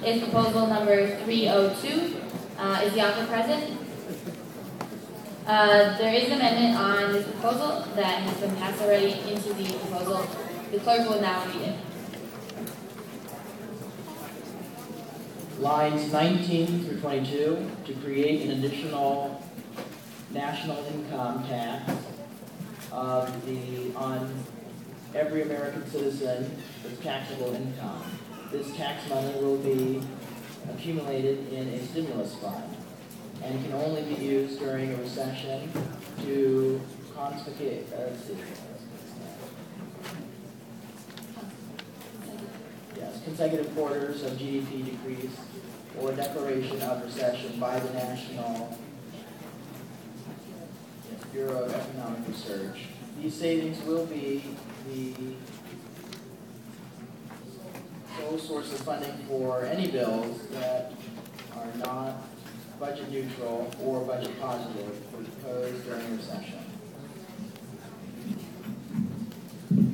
is proposal number 302. Is the author present? There is an amendment on this proposal that has been passed already into the proposal. The clerk will now read it. Lines 19 through 22, to create an additional national income tax on every American citizen with taxable income. This tax money will be accumulated in a stimulus fund and can only be used during a recession to confiscate, consecutive quarters of GDP decrease or declaration of recession by the National Bureau of Economic Research. These savings will be the sole source of funding for any bills that are not budget neutral or budget positive proposed during a recession.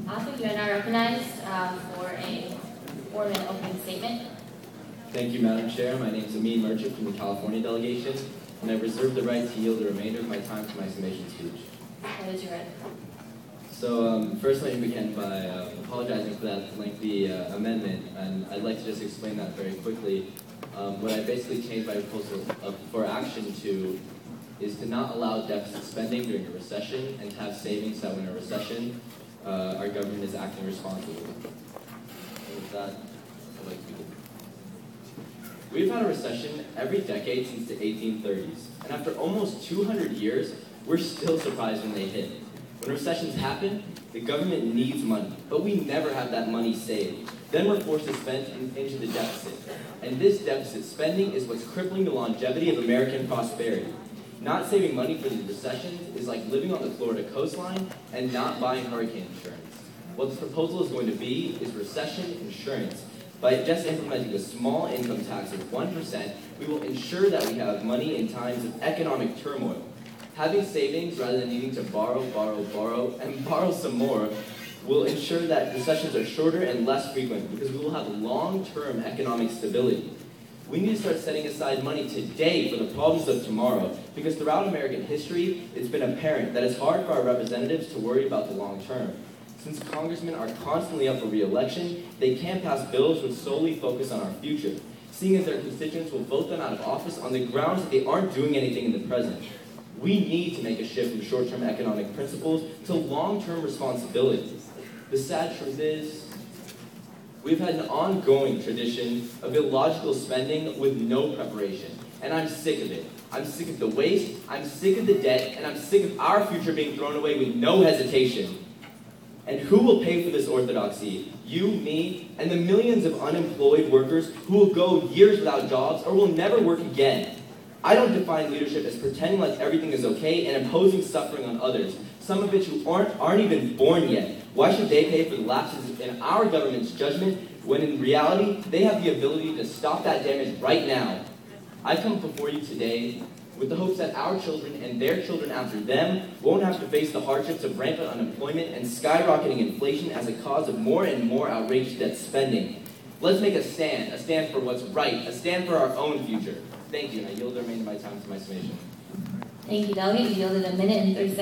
Author, you are now recognized for a 4-minute opening statement. Thank you, Madam Chair. My name is Ameen from the California delegation, and I reserve the right to yield the remainder of my time to my summation speech. What is your right? So first let me begin by apologizing for that lengthy amendment, and I'd like to just explain that very quickly. What I basically changed my proposal for action to is to not allow deficit spending during a recession and to have savings that when a recession, our government is acting responsibly. And with that, I'd like to begin. We've had a recession every decade since the 1830s, and after almost 200 years, we're still surprised when they hit. When recessions happen, the government needs money, but we never have that money saved. Then we're forced to spend into the deficit. And this deficit spending is what's crippling the longevity of American prosperity. Not saving money for the recessions is like living on the Florida coastline and not buying hurricane insurance. What this proposal is going to be is recession insurance. By just implementing a small income tax of 1%, we will ensure that we have money in times of economic turmoil. Having savings rather than needing to borrow, and borrow some more will ensure that recessions are shorter and less frequent because we will have long-term economic stability. We need to start setting aside money today for the problems of tomorrow because throughout American history, it's been apparent that it's hard for our representatives to worry about the long term. Since congressmen are constantly up for re-election, they can't pass bills which solely focus on our future, seeing as their constituents will vote them out of office on the grounds that they aren't doing anything in the present. We need to make a shift from short-term economic principles to long-term responsibility. The sad truth is, we've had an ongoing tradition of illogical spending with no preparation, and I'm sick of it. I'm sick of the waste, I'm sick of the debt, and I'm sick of our future being thrown away with no hesitation. And who will pay for this orthodoxy? You, me, and the millions of unemployed workers who will go years without jobs or will never work again. I don't define leadership as pretending like everything is okay and imposing suffering on others, some of which who aren't even born yet. Why should they pay for the lapses in our government's judgment when in reality they have the ability to stop that damage right now? I come before you today with the hopes that our children and their children after them won't have to face the hardships of rampant unemployment and skyrocketing inflation as a cause of more and more outrageous debt spending. Let's make a stand for what's right, a stand for our own future. Thank you, and I yield the remainder of my time to my summation. Thank you, Delegate. You yielded 1 minute and 30 seconds.